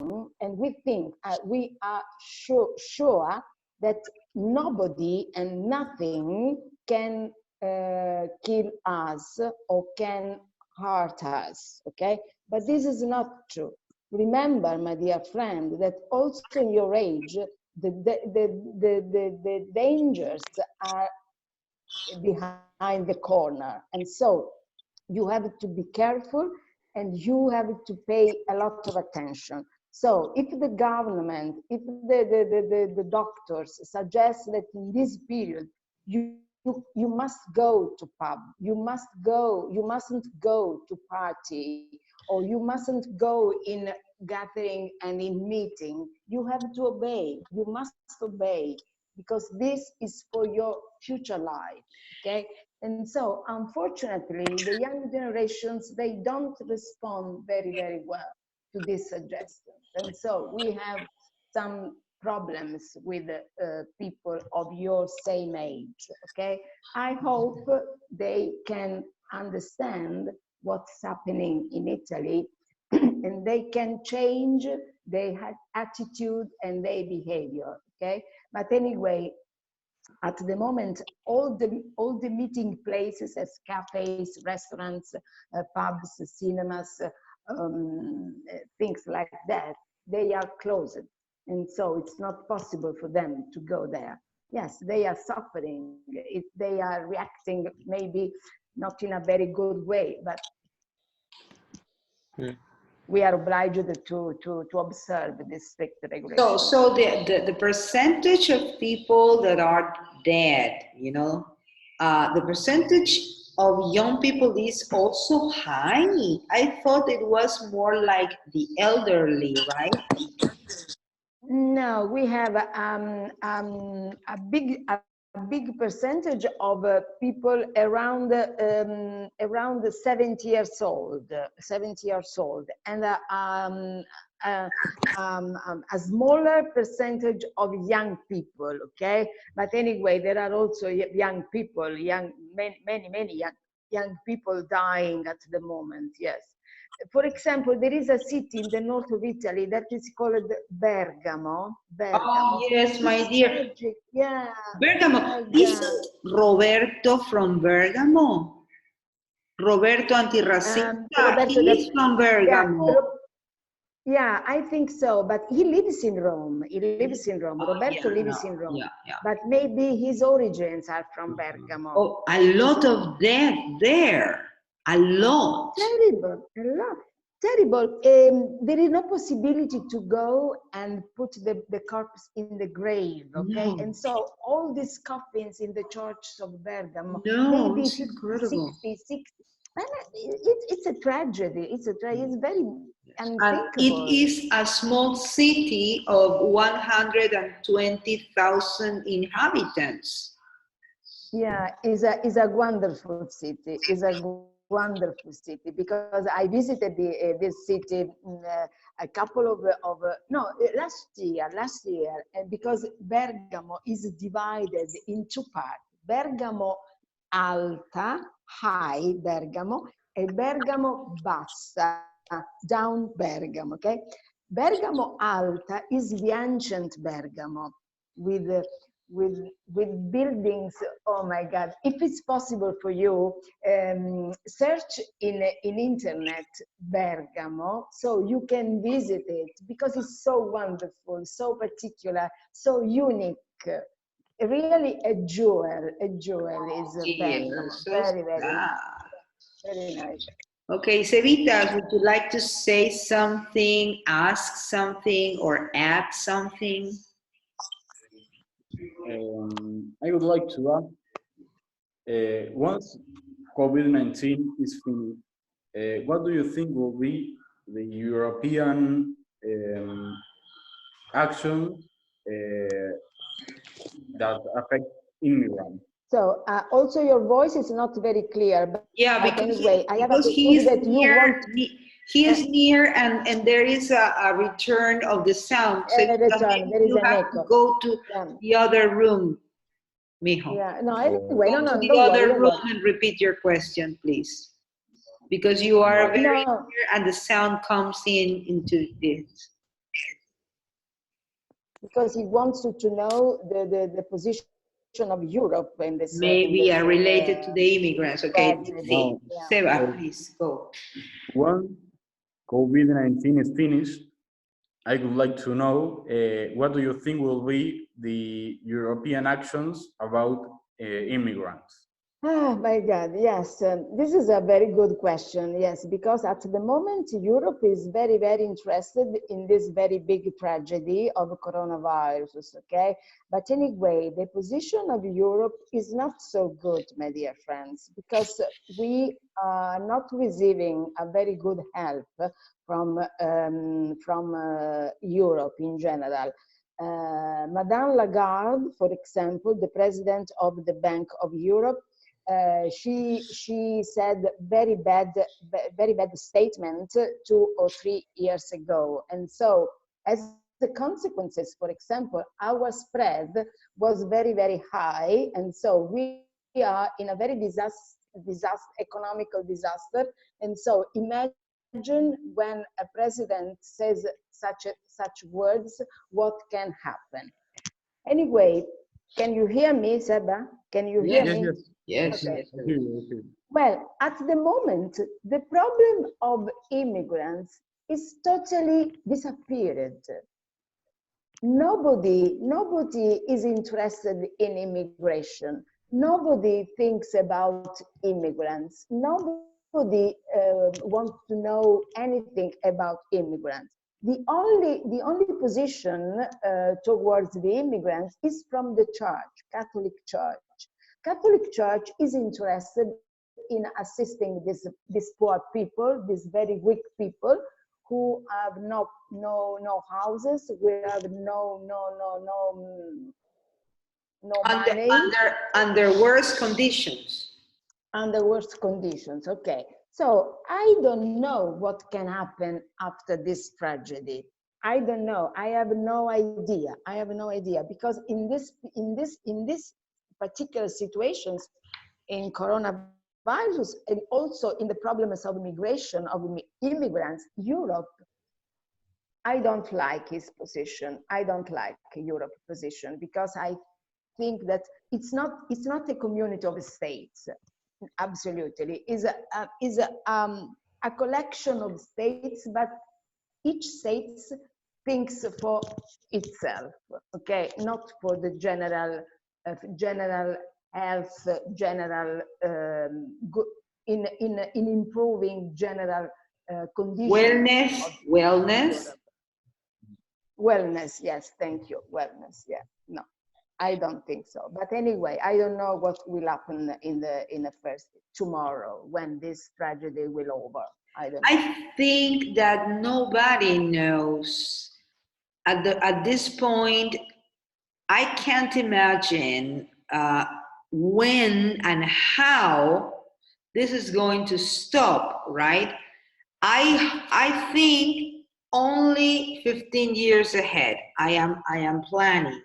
and we think, we are sure that nobody and nothing can kill us or can hurt us, okay? But this is not true. Remember, my dear friend, that also in your age, the dangers are behind the corner. And so you have to be careful and you have to pay a lot of attention. So if the government, if the doctors suggest that in this period, you must go to pub, you mustn't go to party, or you mustn't go in gathering and in meeting, you have to obey, you must obey, because this is for your future life, okay? And so, unfortunately, the young generations, they don't respond very, very well to these suggestions. And so we have some problems with people of your same age, okay? I hope they can understand what's happening in Italy and they can change their attitude and their behavior, okay? But anyway, at the moment, all the meeting places as cafes, restaurants, pubs, cinemas, things like that, they are closed. And so it's not possible for them to go there. Yes, they are suffering. They are reacting maybe not in a very good way, but we are obliged to observe this strict regulation. So the percentage of people that are dead, you know, the percentage of young people is also high. I thought it was more like the elderly, right? No, we have a big percentage of people around 70 years old, and a smaller percentage of young people. Okay, but anyway, there are also young people, many young people dying at the moment. Yes. For example, there is a city in the north of Italy that is called Bergamo. Oh, yes, my dear. Yeah. Bergamo. Isn't Roberto from Bergamo? Roberto Antirracista. He is from Bergamo. Yeah, I think so, but he lives in Rome. Roberto lives in Rome. But maybe his origins are from Bergamo. Oh, a lot of death there. A lot. Terrible, a lot. Terrible. There is no possibility to go and put the corpse in the grave, okay? No. And so all these coffins in the church of Bergamo, maybe it's 50, incredible. 60. It's a tragedy. It's very unthinkable. And it is a small city of 120,000 inhabitants. Yeah, is a wonderful city. Is a wonderful city, because I visited this city a couple of last year, because Bergamo is divided in two parts: Bergamo Alta, high Bergamo, and Bergamo Bassa, down Bergamo. Okay, Bergamo Alta is the ancient Bergamo with buildings. Oh my God, if it's possible for you, search in internet Bergamo so you can visit it, because it's so wonderful, so particular, so unique. Really a jewel is Bergamo. Very nice. Okay, Cevitas, would you like to say something, ask something, or add something? I would like to add, once COVID-19 is finished, what do you think will be the European action that affect immigrants? So also your voice is not very clear. But yeah, because anyway, I have he is near, and there is a return of the sound. So there is you have echo. to go to the other room, mijo. Yeah, no, anyway, go to the other room and repeat your question, please. Because you are very near and the sound comes into this. because he wants to know the position of Europe Maybe are related to the immigrants. Okay, tragedy. Now, Yeah. Seba, please go. once COVID-19 is finished, I would like to know what do you think will be the European actions about immigrants? Oh my God, yes. This is a very good question. Yes, because at the moment, Europe is very, very interested in this very big tragedy of coronavirus, okay? But anyway, the position of Europe is not so good, my dear friends, because we are not receiving a very good help from, Europe in general. Madame Lagarde, for example, the president of the Bank of Europe, she said very bad statement 2 or 3 years ago, and so as the consequences, for example, our spread was very, very high, and so we are in a very economical disaster. And so imagine when a president says such words, what can happen? Anyway, can you hear me, Seba? Can you hear Yes, me? yes. Yes, Okay. yes. I hear you, I hear you. Well, at the moment, the problem of immigrants is totally disappeared. Nobody is interested in immigration. Nobody thinks about immigrants. Nobody wants to know anything about immigrants. The only position towards the immigrants is from the church, Catholic Church. Catholic Church is interested in assisting these poor people, these very weak people who have no houses, we have no Under money, under worse conditions. under worst conditions. Okay, so I don't know what can happen after this tragedy. I don't know. I have no idea. I have no idea, because in this particular situations, in coronavirus and also in the problems of immigration of immigrants, Europe, I don't like his position. I don't like Europe position, because I think that it's not a community of states. Absolutely, is a collection of states, but each state thinks for itself. Okay, not for the general health, general in improving general conditions Wellness, of wellness. Europe. Wellness, yes, thank you. Wellness, yeah. No, I don't think so. But anyway, I don't know what will happen in the first tomorrow when this tragedy will over. I don't know. I think that nobody knows at this point. I can't imagine when and how this is going to stop, right? I think only 15 years ahead. I am planning.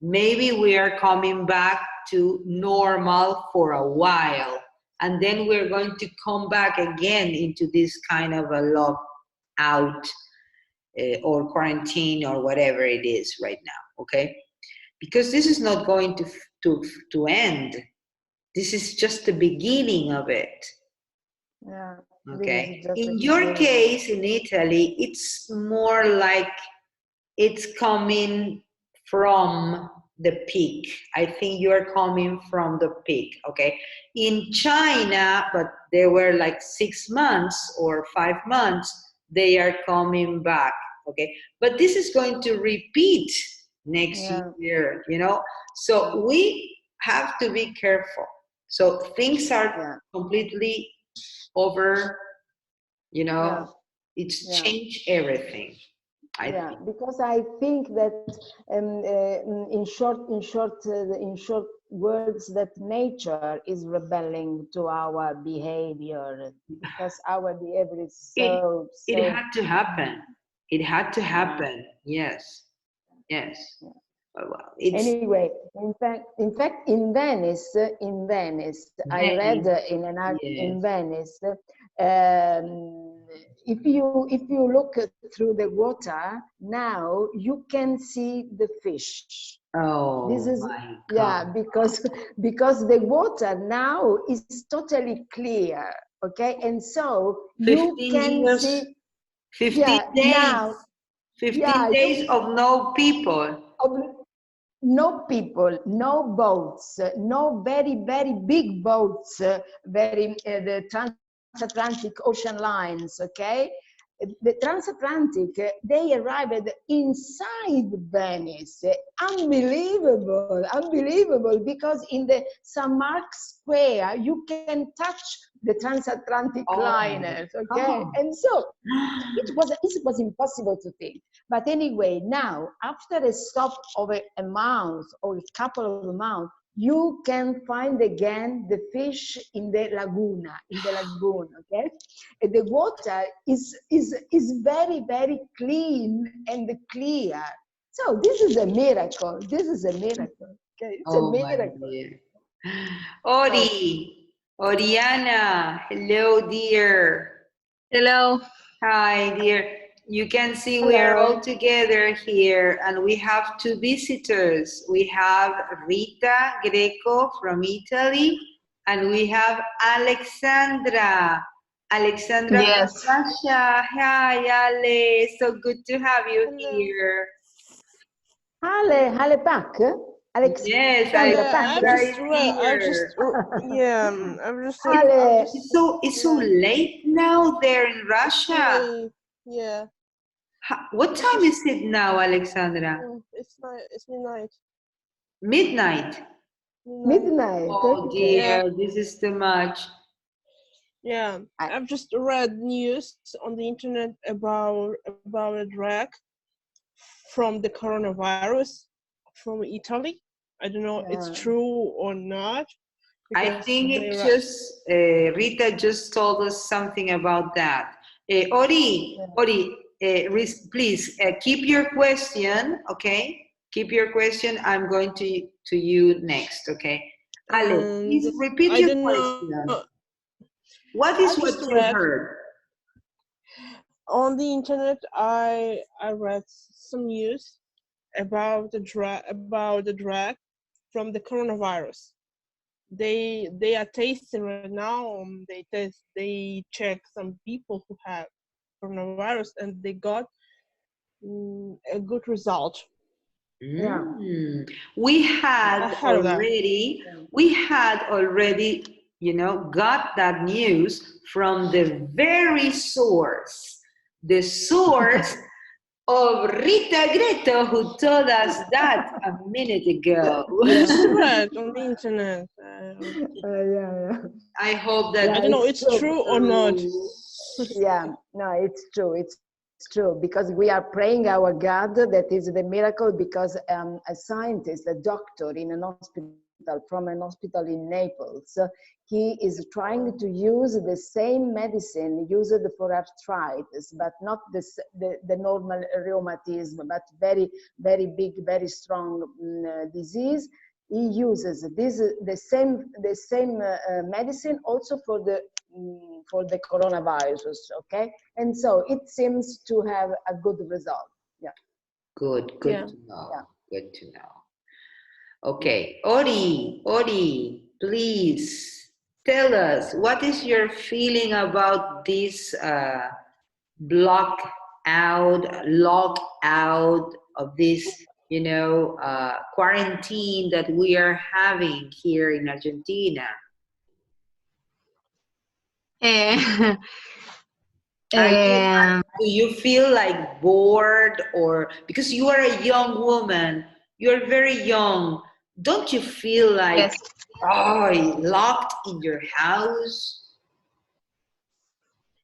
Maybe we are coming back to normal for a while, and then we're going to come back again into this kind of a lockout or quarantine or whatever it is right now. Okay, because this is not going to end. This is just the beginning of it. Yeah, this Okay. is just the In your beginning. case, in Italy, it's more like it's coming from the peak. I think you're coming from the peak. Okay. In China, but they were like 6 months or 5 months, they are coming back. Okay. But this is going to repeat next Yeah, year, you know? So we have to be careful. So things are yeah, completely over, you yeah, know, it's yeah. changed everything. I Yeah, think. because I think that in short words, that nature is rebelling to our behavior, because our behavior is It it so. had to happen. It had to Yeah, happen. Yes. Yes. yeah. Well, it's Anyway, in fact, in Venice, I read many. in Yes. Venice, if you look through the water now, you can see the fish. Oh, This is my yeah, God. because the water now is totally clear, okay, and so you 15 can years, see 15 yeah days, now 15 yeah days of no people. no people, no boats, no very big boats, the transatlantic ocean lines, okay? The transatlantic, they arrived inside Venice. Unbelievable, because in the St. Mark's Square, you can touch the transatlantic Oh, liners, okay? God. And so it was impossible to think. But anyway, now, after a stop of a month or a couple of months, you can find again the fish in the lagoon, okay? And the water is very clean and clear. So this is a miracle. This is a miracle. Okay, it's a Oh, my miracle. dear. So, Oriana, hello, dear. Hello. Hi, dear. You can see we are all hello. together here, and we have two visitors. We have Rita Greco from Italy, and we have Alexandra. Alexandra from Yes. Russia. Hi, Ale. So good to have you Hello. here. Ale Pak? Yes, Alexandra Yeah, Pak? I've Alexandra just is read. here. Ale, It's so late now there in Russia. Late. Yeah, What it's time just is it now, Alexandra? it's night. It's midnight. Midnight. Midnight. midnight, Oh okay. Yeah, dear, this is too much. yeah. I- I've just read news on the internet about a drug from the coronavirus from Italy. I don't know if it's Yeah. true or not I because think they it just, Rita just told us something about that. Ori, please keep your question, okay? Keep your question. I'm going to you next, okay? Ale, and please repeat I your don't know. question. What I is what just you read heard? on the internet. I read some news about the drug from the coronavirus. They are tasting right now. They check some people who have coronavirus and they got a good result. Yeah. We I had heard of that. already, you know, got that news from the very source, the source of Rita Greco, who told us that a minute ago. I Yeah. just read on the internet. Yeah. I hope I that Yeah, don't know it's it's true. true or not. Yeah, no, it's true. It's true because we are praying our God that is the miracle because a scientist, a doctor in an hospital, from an hospital in Naples, he is trying to use the same medicine used for arthritis, but not the normal rheumatism, but very big, very strong disease. He uses the same medicine also for the coronavirus, okay? And so it seems to have a good result. Yeah. good Yeah. to know. Yeah. Good to know. Okay, Ori, please tell us what is your feeling about this lockout of this, you know, quarantine that we are having here in Argentina? Eh, Are you, eh, do you feel like bored, or because you are a young woman, you're very young, don't you feel like, yes. oh, locked in your house?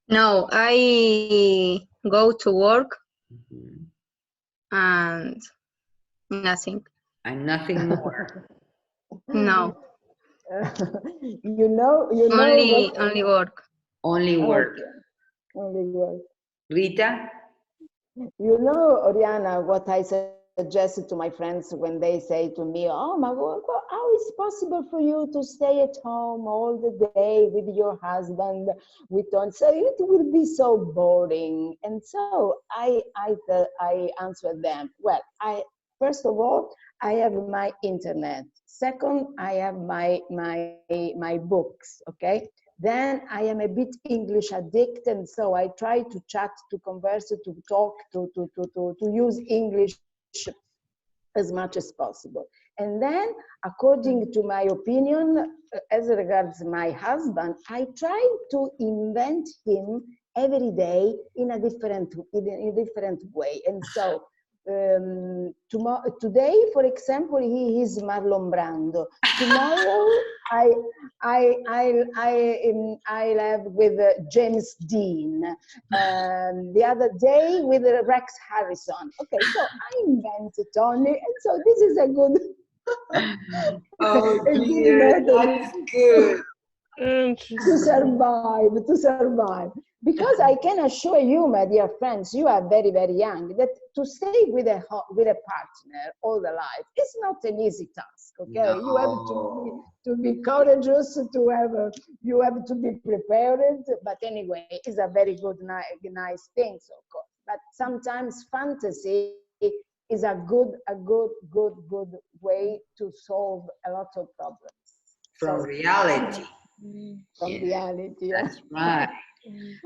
No, I go to work Mhm. and nothing. And nothing more. No, You know what? only work. Only work. Okay, only work. Rita? You know, Oriana, what I suggest suggest to my friends when they say to me, oh my God, how is it possible for you to stay at home all the day with your husband? We don't, so it will be so boring. And so I answer them, well, first of all, I have my internet. Second, I have my books, okay? Then I am a bit English addict, and so I try to chat, to converse, to talk, to use English as much as possible. And then, according to my opinion, as regards my husband, I try to invent him every day in a different way. And so today, for example, he is Marlon Brando. Tomorrow, I have with James Dean. The other day with Rex Harrison. Okay, so I invented only, and so this is a good. Oh a good dear, method that is good. to survive. Because I can assure you, my dear friends, you are very, very young, that to stay with a partner all the life is not an easy task, okay? No. You have to be courageous, you have to be prepared, but anyway, it's a very good, nice thing, of course. But sometimes fantasy is a good way to solve a lot of problems. From So, reality. from Yeah, reality, yeah. that's right.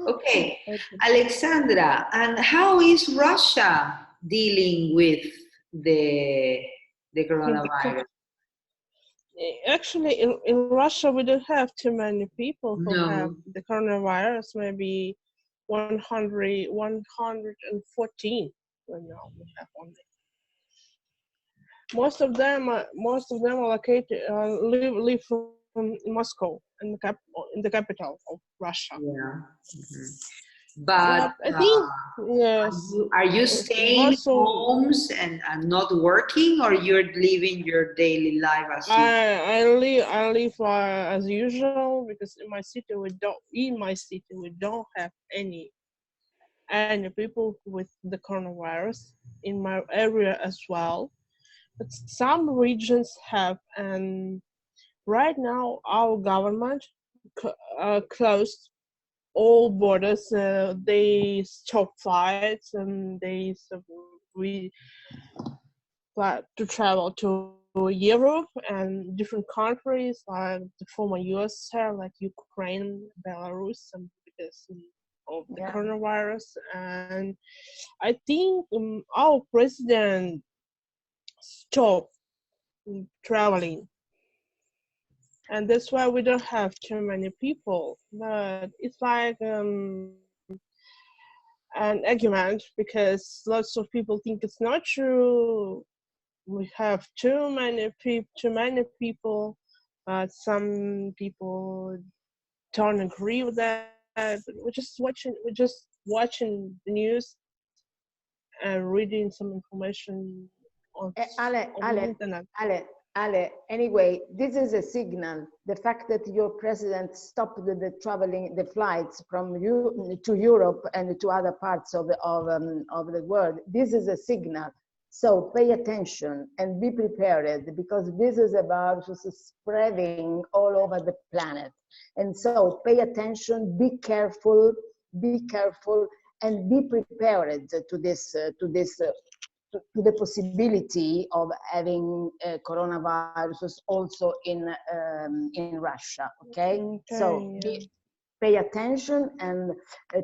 Okay, Alexandra, and how is Russia dealing with the coronavirus? Actually, in Russia, we don't have too many people who have No. the coronavirus. Maybe 114 right now. We have only. Most of them are located live from Moscow, in the capital of Russia. Yeah. Mhm. But I think yes. are you staying homes and not working, or you're living your daily life as you? I live as usual, because in my city we don't have any people with the coronavirus in my area as well. But some regions have, and right now our government closed all borders. They stop flights, and we to travel to Europe and different countries like the former USSR, like Ukraine, Belarus, and because of the coronavirus. And I think our president stopped traveling, and that's why we don't have too many people. But it's like an argument, because lots of people think it's not true. We have too many people, but some people don't agree with that. We're just watching the news and reading some information on the internet. Ale, anyway, this is a signal. The fact that your president stopped the flights from you to Europe and to other parts of the world, this is a signal. So pay attention and be prepared, because this is about spreading all over the planet. And so pay attention, be careful, and be prepared to the possibility of having coronavirus also in Russia. Okay, so pay attention and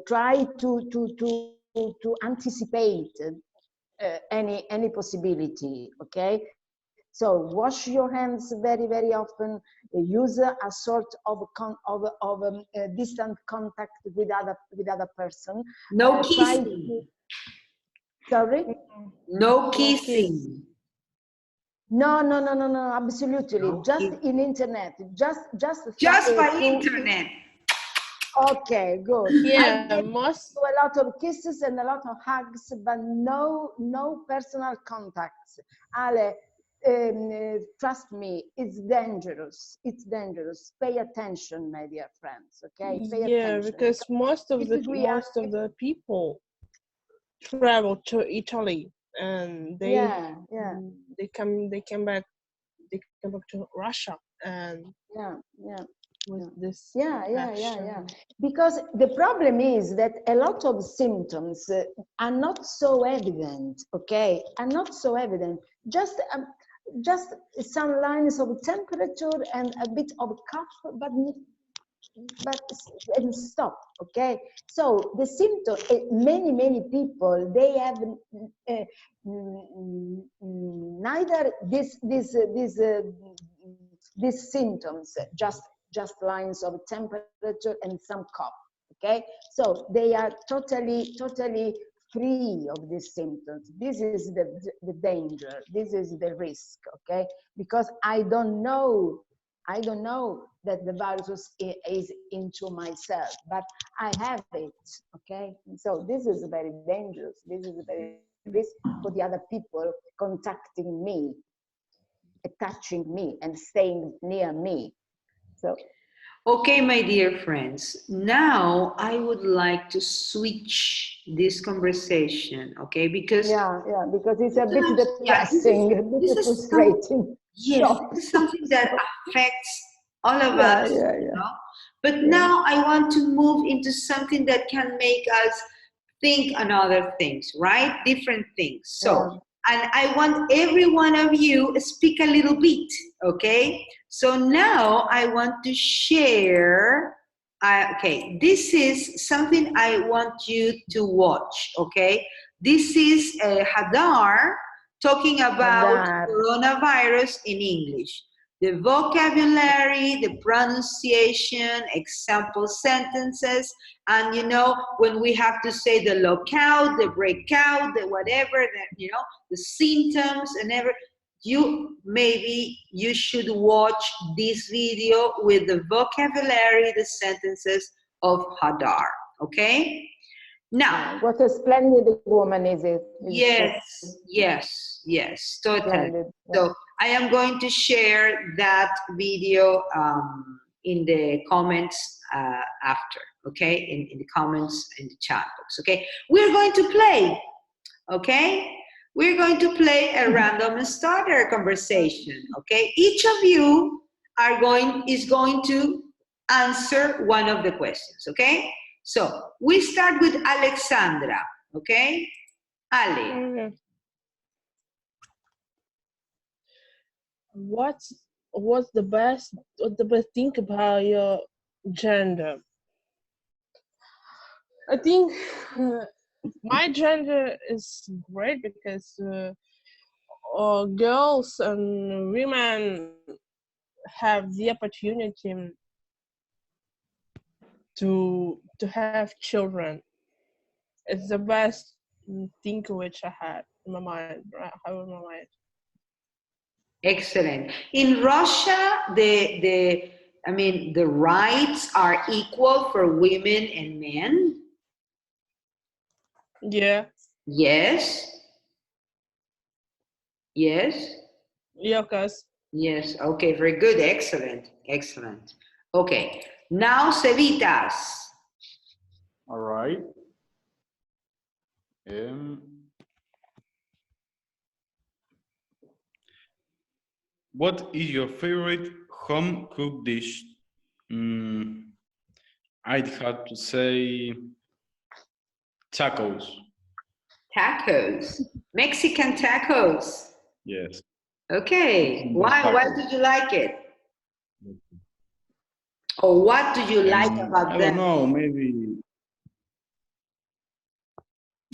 try to anticipate any possibility. Okay, so wash your hands very, very often. Use a sort of distant contact with other person. No kissing. Sorry. No kissing. No, absolutely. No Just kissing. in internet. Just by internet. Okay, good. Yeah, I do a lot of kisses and a lot of hugs, but no personal contacts. Ale, trust me, it's dangerous. It's dangerous. Pay attention, my dear friends. Okay, pay attention. Because most of the people travel to Italy and Yeah, yeah, they came back to Russia, and yeah, yeah. with this Yeah, yeah, yeah, yeah. infection. Because the problem is that a lot of symptoms are not so evident, okay? Are not so evident. Just some lines of temperature and a bit of cough, but and stop, okay? So the symptom, many people, they have neither these symptoms, just lines of temperature and some cough, okay? So they are totally free of these symptoms. This is the danger, this is the risk, okay? Because I don't know that the virus is into myself, but I have it, okay? And so this is very dangerous. This is very risk for the other people contacting me, touching me, and staying near me. So Okay, my dear friends, now I would like to switch this conversation, okay? Because yeah, because it's a bit sometimes, yeah, depressing, a this bit is some, frustrating. yes, Stop. this is something that affects all of Yeah, us, yeah, you yeah, know? But yeah, now I want to move into something that can make us think on other things, right? Different things. So, yeah. and I want every one of you speak a little bit, okay? So now I want to share. Okay, this is something I want you to watch, okay? This is Hadar talking about Hadar. coronavirus in English. The vocabulary, the pronunciation, example sentences, and you know, when we have to say the lockout, the breakout, the whatever, the, you know, the symptoms and everything, you should watch this video with the vocabulary, the sentences of Hadar, okay? Now, What a splendid woman is it? Is yes, totally. splendid. Yeah. So I am going to share that video in the comments after, okay? In the comments in the chat box, okay? We're going to play, okay? We're going to play a random starter conversation, okay? Each of you is going to answer one of the questions, okay? So we start with Alexandra, okay? Ale. Okay. What's what's the best thing about your gender? I think my gender is great because girls and women have the opportunity to have children. It's the best thing which I had in my mind. I have in my mind. Excellent. In Russia, the rights are equal for women and men. Yeah, Yes. Yes. yeah, cause Yes. Okay. Very good. Excellent. Okay. Now, Cevitas. All right. What is your favorite home cooked dish? I'd have to say tacos. Tacos. Mexican tacos. Yes. Okay. Mexican Why tacos. did you like it? Or what do you like I about don't them? know, maybe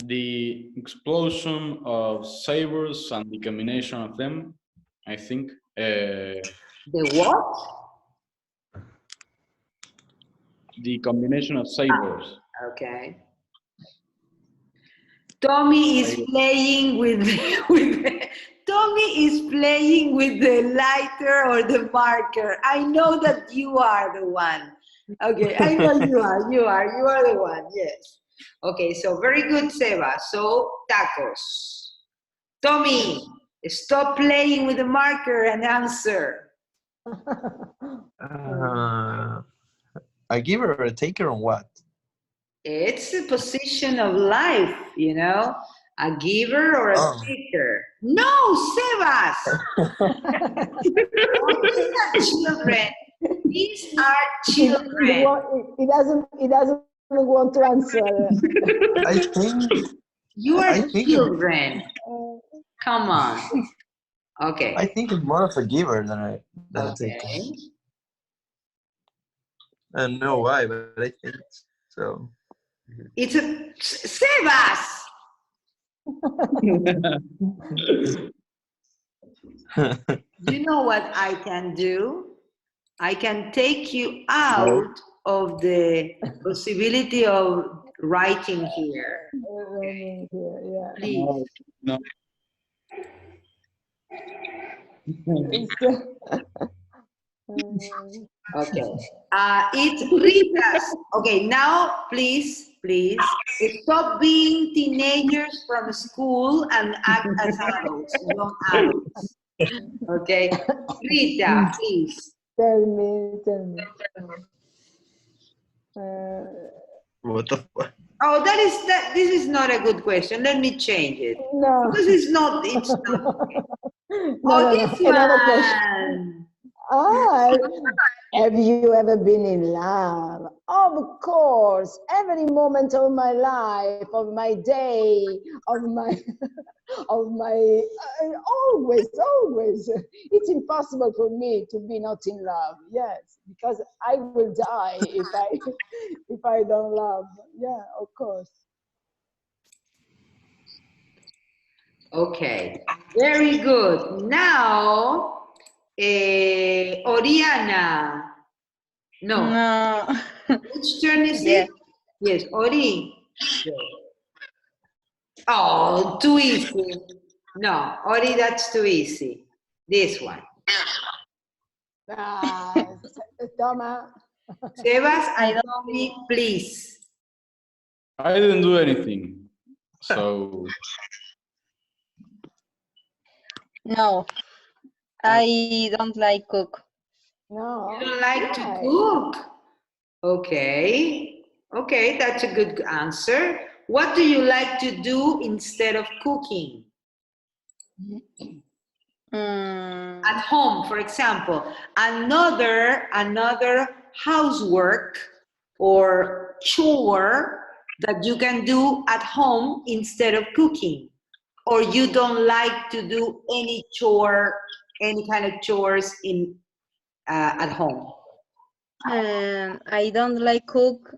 the explosion of sabers and the combination of them, I think. The what? The combination of sabers. Okay. Tommy is I, playing with Tommy is playing with the lighter or the marker. I know that you are the one. Okay, I know you are the one. Yes. Okay, so very good, Seba. So tacos. Tommy, stop playing with the marker and answer. A giver or a taker on what? It's a position of life, you know. A giver or a Oh. taker? No, Sebas. Oh, these are children. These are children. He doesn't want to answer. I think You I are think children. Come on. Okay. I think it's more of a giver than a taker. Okay. I don't know why, but I think so. It's a Sebas. You know what I can do? I can take you out of the possibility of writing here. Yeah. Please. No. Okay. It's Rita's. Okay, now please stop being teenagers from school and act as adults, young adults. Okay. Rita, please. Tell me. What the fuck? Oh, this is not a good question. Let me change it. No. Because it's not. No, This another question. one. Ah, have you ever been in love? Of course, every moment of my life, of my day, of my, always. It's impossible for me to be not in love. Yes, because I will die if I don't love. Yeah, of course. Okay, very good. Now, Oriana. No, No. which turn is Yes. it? Yes, Ori. Oh, too easy. No, Ori, that's too easy. This one. Toma. Sebas I and don't. Tommy, please. I didn't do anything. So No. I don't like cook. No. You don't like to Why? cook? Okay. Okay, that's a good answer. What do you like to do instead of cooking? At home, for example, another housework or chore that you can do at home instead of cooking, or you don't like to do any kind of chores in at home. I don't like cook.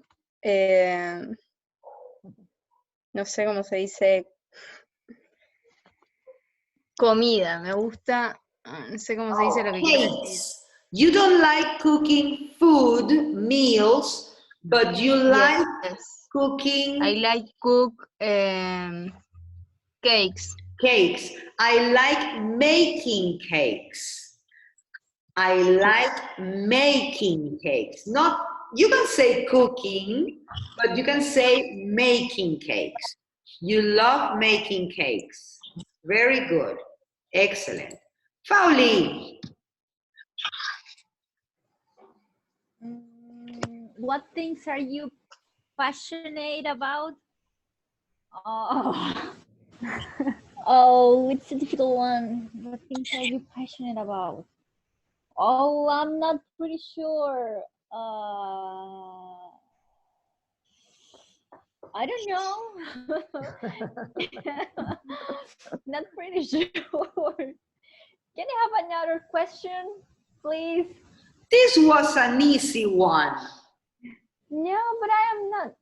No sé cómo se dice. Comida. Me gusta. No sé cómo se dice lo que quiero decir. Cakes. You don't like cooking food, meals, but you like Yes. cooking I like cook cakes. cakes. I like making cakes. I like making cakes. Not, you can say cooking, but you can say making cakes. You love making cakes. Very good. Excellent. Fauli. What things are you passionate about? Oh, oh, it's a difficult one. What things are you passionate about? Oh, I'm not pretty sure. I don't know. Not pretty sure. Can I have another question, please? This was an easy one. No, but I am not.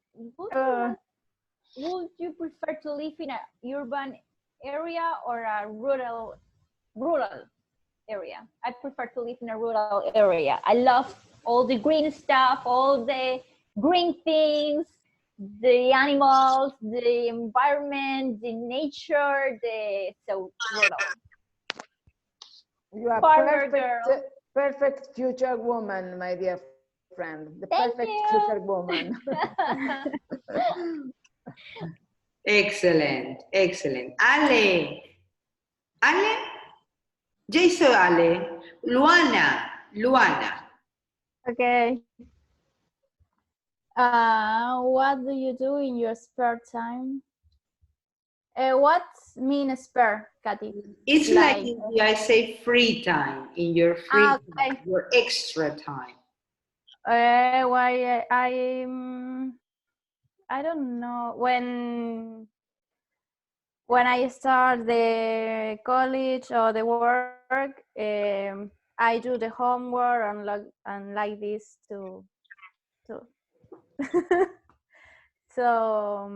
Would you prefer to live in an urban area or a rural area? I prefer to live in a rural area. I love all the green stuff, all the green things, the animals, the environment, the nature, so rural. You are Farmer girl. perfect future woman, my dear friend. The Thank perfect you. future woman. Excellent, excellent. Ale. Ale? Jason Ale. Luana. Okay. What do you do in your spare time? What means spare, Katy? It's like I say free time, in your free time, Okay. your extra time. Why I don't know when I start the college or the work, I do the homework and like this to so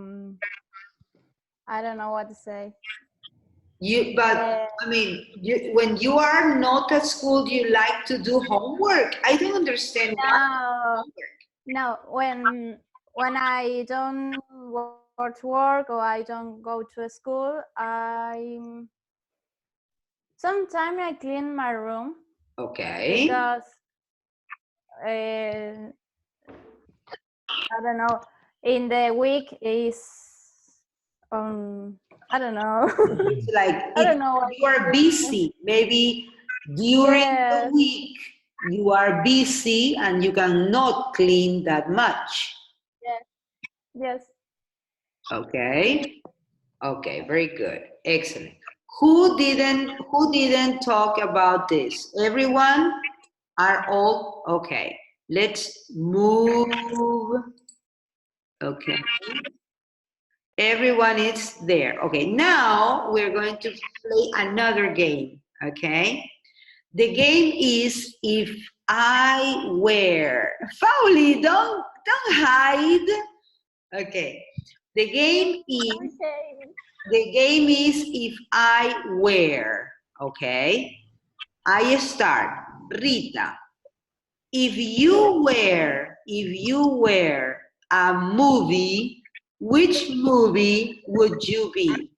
I don't know what to say. But I mean, when you are not at school, you like to do homework. I don't understand why. No, when I don't go to work or I don't go to school, sometimes I clean my room. Okay. Because I don't know, in the week is I don't know. It's like I don't know. you are busy. Maybe during the week you are busy and you cannot clean that much. Yes. Okay. Okay, very good. Excellent. Who didn't talk about this? Everyone are all okay. Let's move. Okay. Everyone is there. Okay, now we're going to play another game. Okay. The game is if I were. Fauli, don't hide. Okay. The game is if I were. Okay. I start. Rita. If you were a movie, which movie would you be?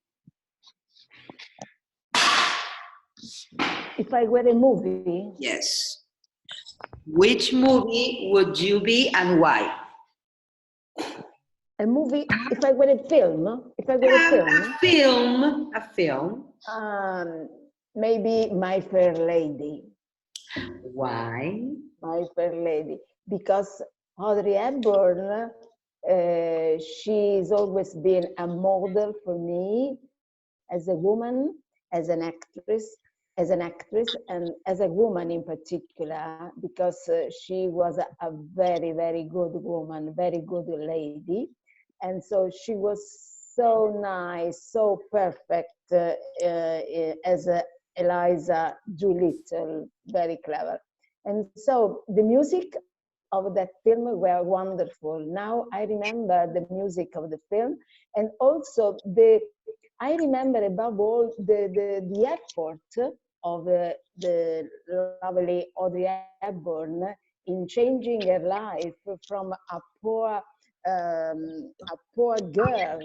If I were a movie? Yes. Which movie would you be and why? A movie, if I were a film? If I were a film? A film. Maybe My Fair Lady. Why? My Fair Lady. Because Audrey Hepburn, she's always been a model for me as a woman, as an actress, and as a woman in particular, because she was a very, very good woman, very good lady. And so she was so nice, so perfect as Eliza Doolittle, very clever. And so the music of that film were wonderful. Now I remember the music of the film, and also I remember above all the effort of the lovely Audrey Hepburn in changing her life from a poor girl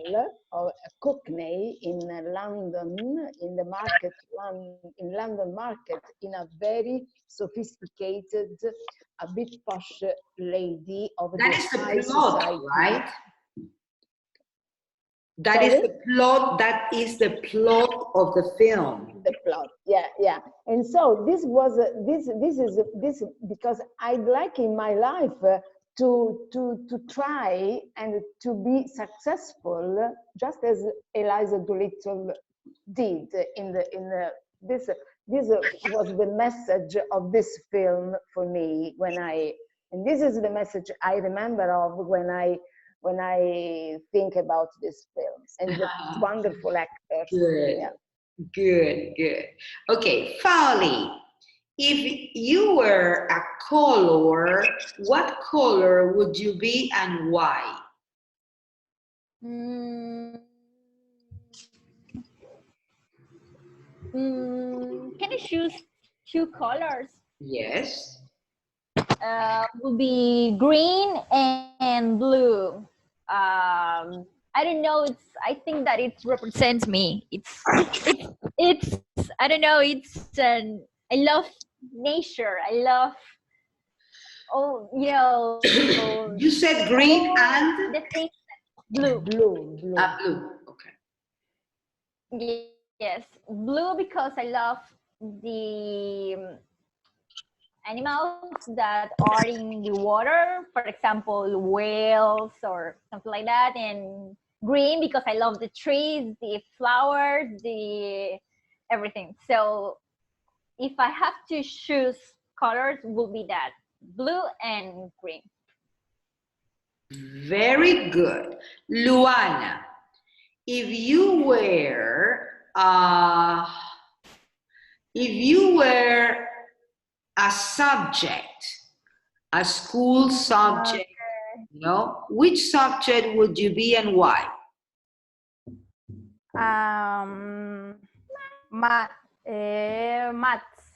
or a cockney in London, in the market, in London market, in a very sophisticated, a bit posh lady of That the is the high plot, society. right? That is the plot. That is the plot of the film. The plot, yeah. And so this was this because I'd like in my life to try and to be successful, just as Eliza Doolittle did in the this was the message of this film for me and this is the message I remember of when I think about this film and the wonderful actors. Good. Yeah. Good. Okay, Fowley, if you were a color, what color would you be and why? Can you choose two colors? Yes. Will be green and blue. I don't know. I think that it represents me. It's. I don't know. I love nature. I love. Oh, You said green and the things. Blue. Blue. blue. Okay. Yes, blue because I love the animals that are in the water, for example, whales or something like that, and green because I love the trees, the flowers, the everything. So if I have to choose colors, will be that blue and green. Very good. Luana, if you were a subject, a school subject, you know, which subject would you be and why?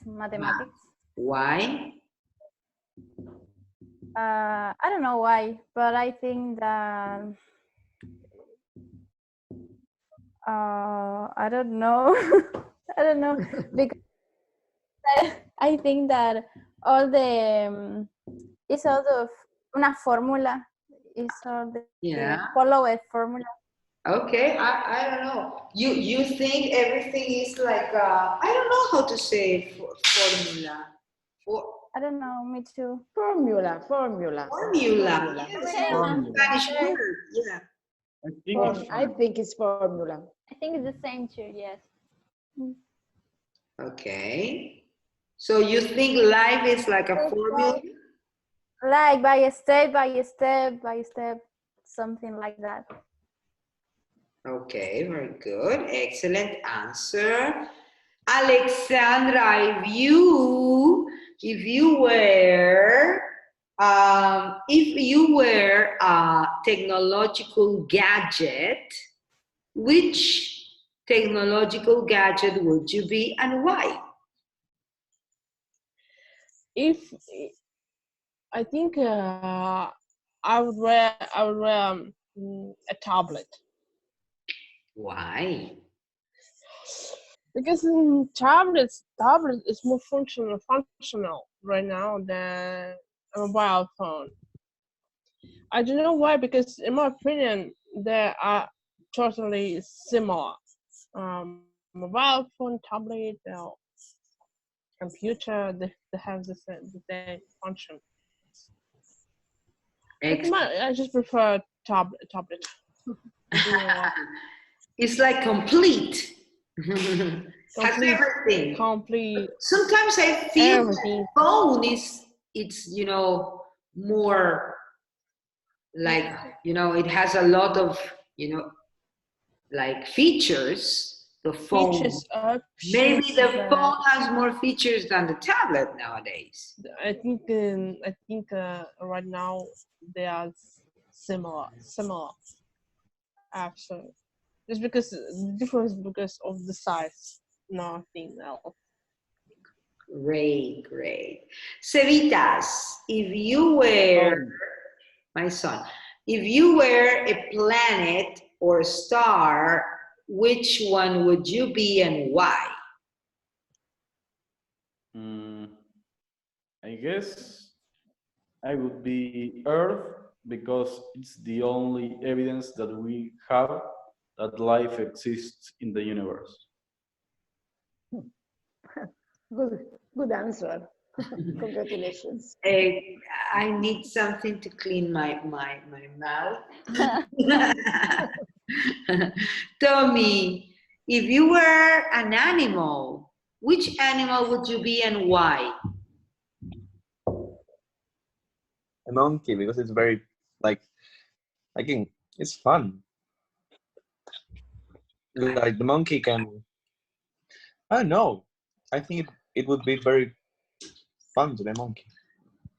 Mathematics. Why? I don't know why, but I think that I don't know. I don't know because I think that all the it's all of una fórmula. It's all the Yeah. follow a formula. Okay, I don't know. You think everything is like I don't know how to say formula. I don't know. Me too. Formula. Formula. Yes, Spanish word. Yeah. I think it's formula. I think it's the same too. Yes. Okay. So you think life is like a formula? Like by step, something like that. Okay, very good. Excellent answer. Alexandra, if you were a technological gadget, which technological gadget would you be and why? If I think I would wear a tablet. Why? Because tablet is more functional right now than a mobile phone. I don't know why, because in my opinion, they are totally similar. Mobile phone, tablet, computer, they have the same function. I just prefer tablet. It's like complete. Has everything. Complete. Sometimes I feel everything. that phone it's you know more like it has a lot of like features. The phone. Maybe the phone has more features than the tablet nowadays. I think right now they are similar. Actually, just because the difference because of the size, nothing else. Great. Cevitas, if you were my son, if you were a planet or a star, which one would you be and why? I guess I would be Earth because it's the only evidence that we have that life exists in the universe. Good answer. Congratulations. I need something to clean my mouth. Tommy, if you were an animal, which animal would you be and why? A monkey, because it's very it's fun. Like the monkey can. I don't know. I think it would be very fun to be a monkey.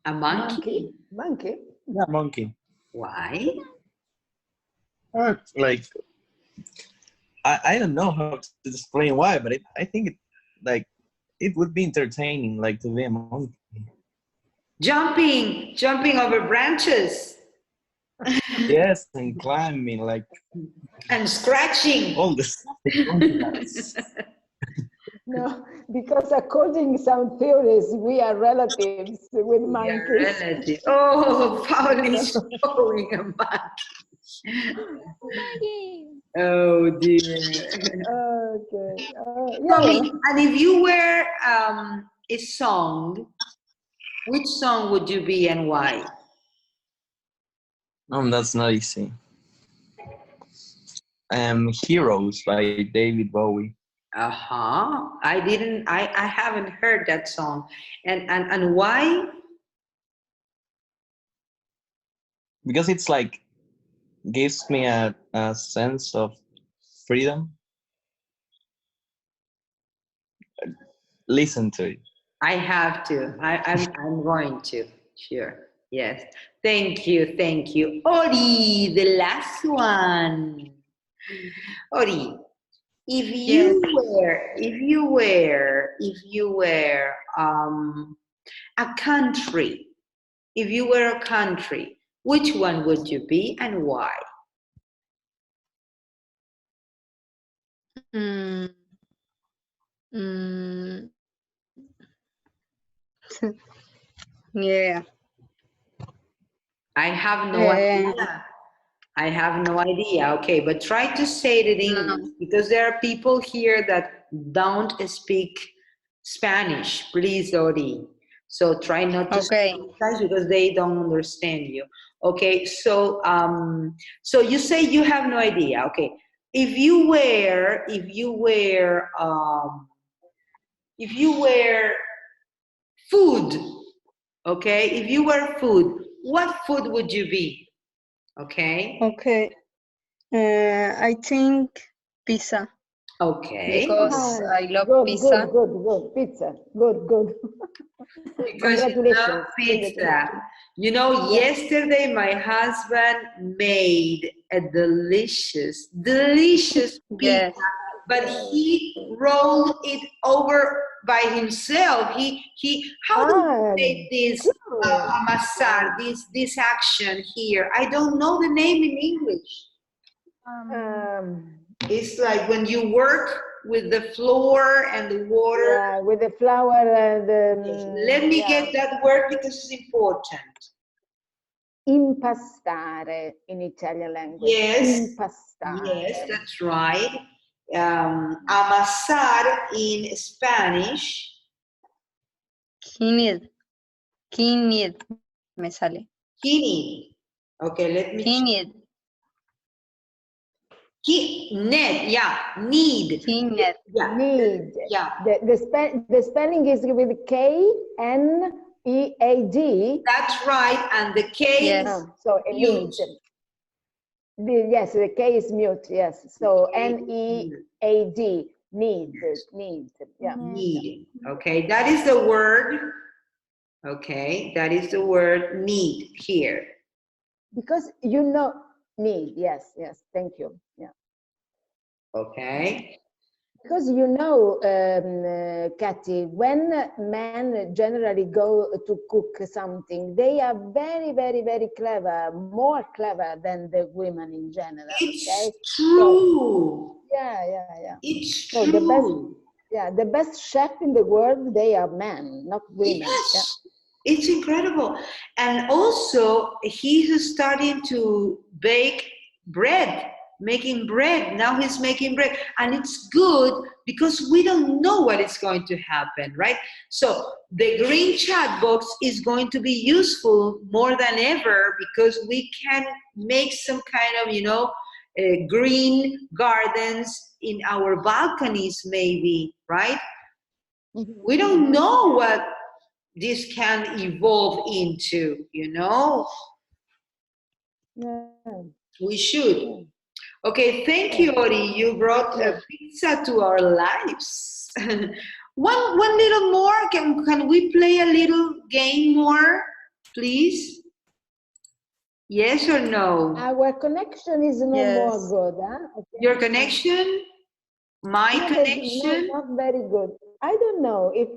A monkey? Monkey? Yeah, monkey. Why? Like I don't know how to explain why, but I think it would be entertaining, like to be a monkey. Jumping over branches. Yes, and climbing and scratching. All this. No, because according to some theories, we are relatives with monkeys. We are relatives. Oh, Paul is showing a monkey. Oh dear. Okay. Tommy, and if you were a song, which song would you be and why? That's not easy. Heroes by David Bowie. I haven't heard that song. And why? Because it's like gives me a sense of freedom. Listen to it. I have to. I'm going to. Sure. Yes. Thank you. Thank you. Ori, the last one. Ori, if Yes. you were a country, if you were a country, which one would you be and why? Mm, mm, yeah. I have no Eh, idea. I have no idea. Okay, but try to say it in no. English because there are people here that don't speak Spanish. Please, Ori. So try not to Okay. speak Spanish because they don't understand you. Okay, so so you say you have no idea. Okay, if you were food, okay, if you were food, what food would you be? Okay. Okay. I think pizza Okay. because I love Good, good, pizza. good, good. Pizza. Good, good. Because you love Congratulations. pizza. You know, Yeah. yesterday my husband made a delicious pizza, Yes. but he rolled it over by himself. How do you Ah, say this good. amasar, this action here? I don't know the name in English. Um, It's like when you work with the flour and the water. yeah, with the flour and Let me yeah. get that word because it's important. Impastare in Italian language. Yes, Impastare. yes, that's right. Amasar in Spanish. Kinid. Kinid me sale. Kini. Okay, let me check. Kinid. Need, yeah, need. Kinid. Yeah, Need. yeah. The spelling is with K-N-E-A-D. That's right, and the K Yes. is So it mute. needs. Yes, the K is mute. Yes. So N-E-A-D. Need. Need. Yeah. Need. Okay, that is the word. Okay, that is the word need here. Because you know, need. Yes. Yes. Thank you. Yeah. Okay. Because you know, Kathy, when men generally go to cook something, they are very, very, very clever, more clever than the women in general. It's Okay. true. So, yeah. It's So true. the best chef in the world, they are men, not women. Yes, Yeah. it's incredible. And also, he's starting to bake bread, making bread. Now he's making bread. And it's good because we don't know what is going to happen, right? So the green chat box is going to be useful more than ever because we can make some kind of, green gardens in our balconies, maybe, right? We don't know what this can evolve into, Yeah. We should. Okay, thank you, Ori. You brought a pizza to our lives. one little more. Can we play a little game more, please? Yes or no? Our connection is no more Yes. good, huh? Okay. Your connection? My Yeah, but connection? not very good. I don't know if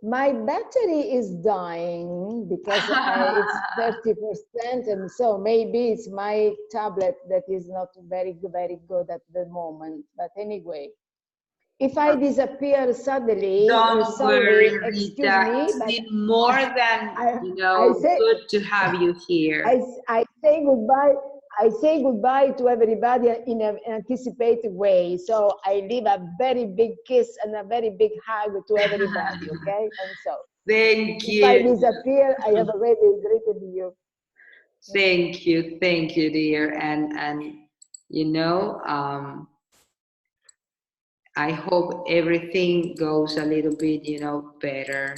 my battery is dying because it's 30%, and so maybe it's my tablet that is not very good at the moment. But anyway, if I disappear suddenly, Don't sorry, worry, excuse Rita. me, It's but been more than, I say good to have you here. I say goodbye. I say goodbye to everybody in an anticipated way. So I leave a very big kiss and a very big hug to everybody, okay? And so Thank if I you. disappear, I have already greeted you. Thank you, dear. And you know, I hope everything goes a little bit, you know, better.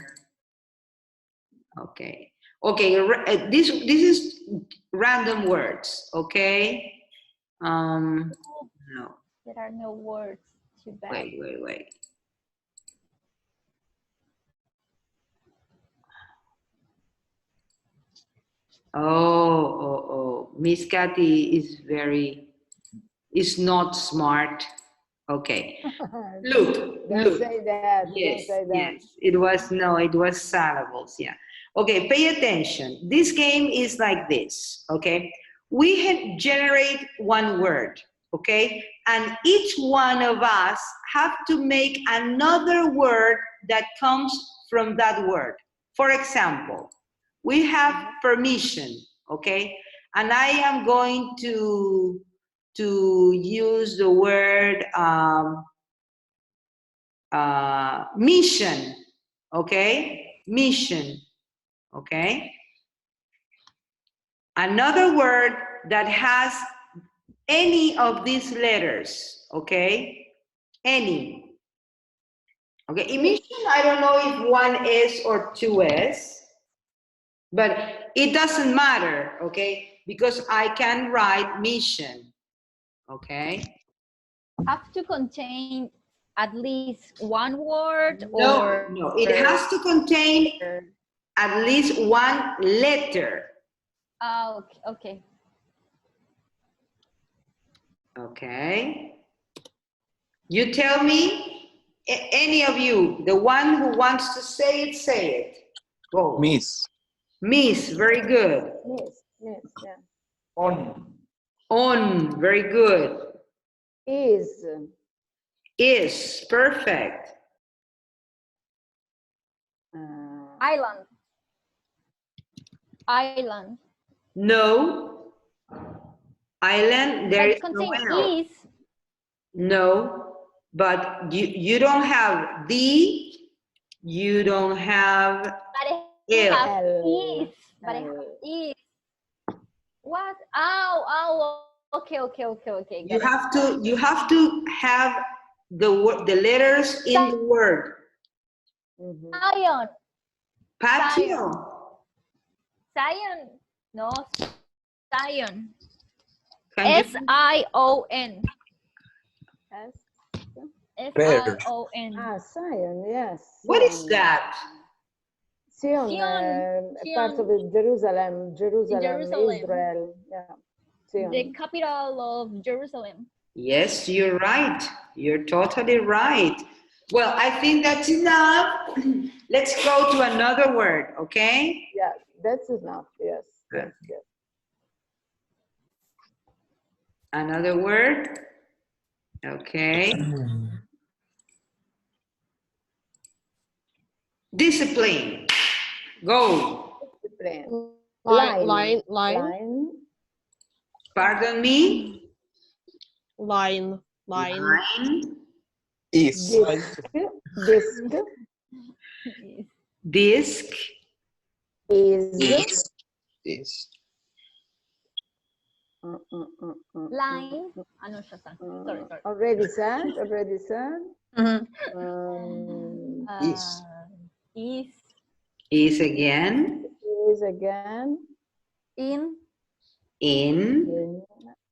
Okay. Okay, this is random words, okay? No. There are no words. Too bad. Wait. Oh. Miss Kathy is not smart. Okay. Look. Don't say that. Yes, Don't say that. yes. It was syllables, yeah. Okay, pay attention. This game is like this, okay? We generate one word, okay? And each one of us have to make another word that comes from that word. For example, we have permission, okay? And I am going to use the word mission, okay? Mission, okay? Another word that has any of these letters, okay? Any. Okay, in mission, I don't know if one S or two S, but it doesn't matter, okay? Because I can write mission, okay? Have to contain at least one word No, it has to contain at least one letter. Oh, okay. Okay. You tell me, any of you, the one who wants to say it, say it. Go. Miss. Miss, very good. Yes, yeah. On, very good. Is, perfect. Island. Island. No. Island, there is no L. Is. No, but you don't have the, you don't have L. But I have is. What? Oh, okay. You have to have the letters in the word. Zion. Patio. Zion. No, Zion. Can S-I-O-N. Pear. S-I-O-n. Zion, yes. What is that? Zion, part of Jerusalem, Israel. Yeah. Zion. The capital of Jerusalem. Yes, you're right. You're totally right. Well, I think that's enough. Let's go to another word, okay? Yeah, that's enough. Yes, that's good. Another word. Okay. Discipline. Go. Discipline. Line. Pardon me? Line. Is. Disc. Is. Line. No, ya está. Sorry. Already said. Is again. Is again. In.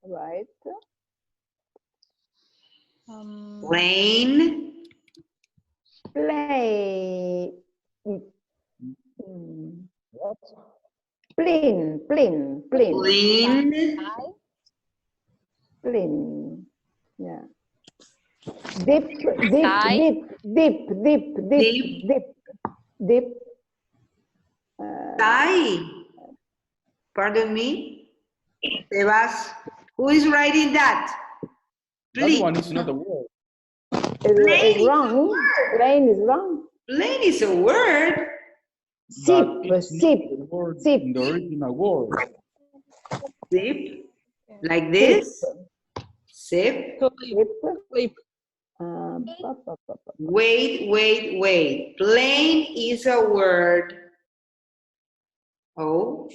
Right. Plain. Play. Plain. Yeah. Dip. Tie. Pardon me? Sebas, who is writing that? Please. That one is not a word. It's wrong. Plain is wrong. Plain is a word. Sip. In the original word. Sip. Like this. Sip. Sleep. Wait. Plain is a word. Oh.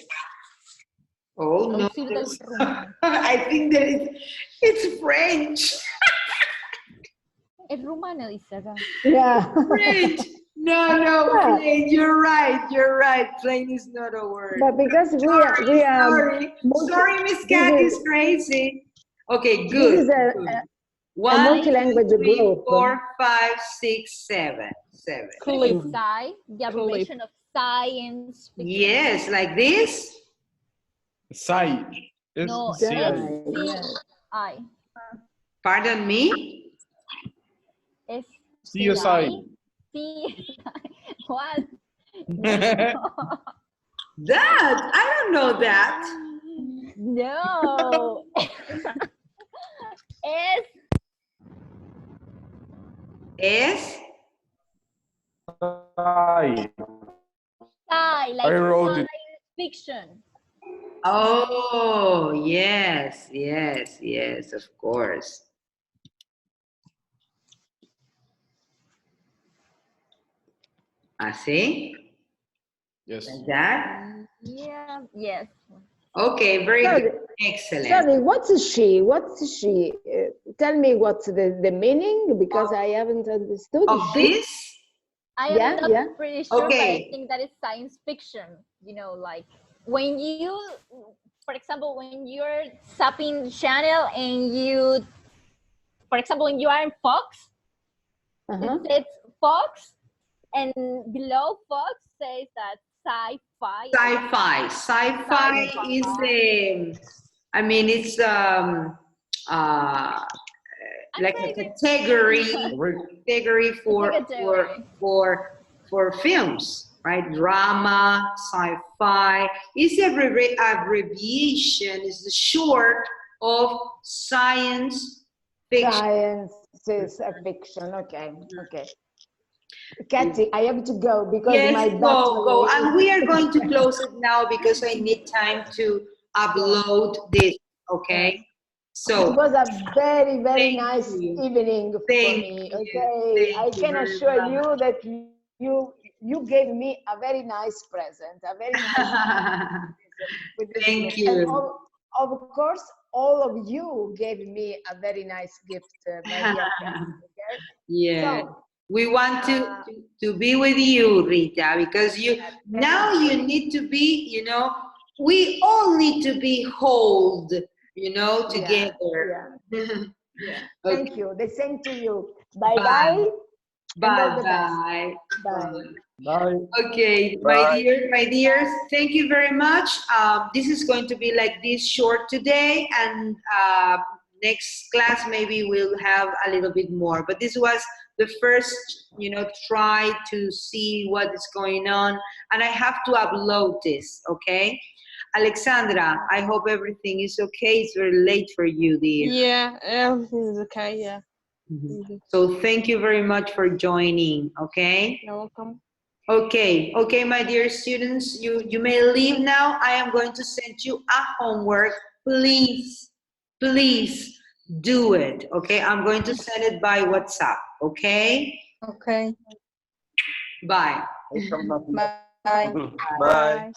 Oh no, Traducir del rumano. I think that it's French. Es rumano, dice acá. Yeah. French. No, Yeah. plain. You're right. You're right. Plain is not a word. But because Sorry, Miss this Cat is, is crazy. Okay, this good. is a Good. Nice. One, two, multi-language three, group. 4, 5, 6, 7. 7. Clip. Sci, the abbreviation of science fiction. Yes, like this. Psi. No, S-C-I. SCI. Pardon me. CSI. What? That I don't know that. No. S S. Psi. sci, like I wrote it. science fiction. Oh, yes, yes, yes, of course. Así, Yes. like that. Yeah, yes. Okay, very Sorry. good. Excellent. Sorry, what's she? What's she? Tell me what's the meaning, because I haven't understood. Of She? this? I am Yeah, not yeah. pretty sure, but I Okay. think that is science fiction. You know, like when you, for example, when you're zapping channel and you, for example, when you are in Fox, Uh-huh. it says Fox, and below Fox says that sci-fi. Sci-fi. Sci-fi is I mean, it's like a category for films, right? Drama, sci-fi. It's abbreviation. Is the short of science fiction. Science is a fiction. Okay, okay. Kathy, I have to go because my Yes, battery. go. And we are going to close it now because I need time to upload this, okay? So, It was a very, very thank nice you. evening for Thank me. you. Okay, I Thank you can very assure much. you that you gave me a very nice present, a very nice with this Thank gift. you. And of course, all of you gave me a very nice gift, my dear Kathy. Okay? Yeah. So, We want to be with you, Rita, because now you need to be, we all need to be whole, together. yeah. Okay. Thank you. The same to you. Bye-bye. And all the best. Bye. Bye. Bye. Okay, my dears, thank you very much. This is going to be like this short today, and next class maybe we'll have a little bit more. But this was the first, try to see what is going on, and I have to upload this, okay? Alexandra, I hope everything is okay. It's very late for you, dear. Yeah, everything is okay. Yeah. So thank you very much for joining, okay? You're welcome. Okay, my dear students, you may leave now. I am going to send you a homework. Please do it, okay? I'm going to send it by WhatsApp, okay? Okay. Bye. I have nothing. Bye. Bye.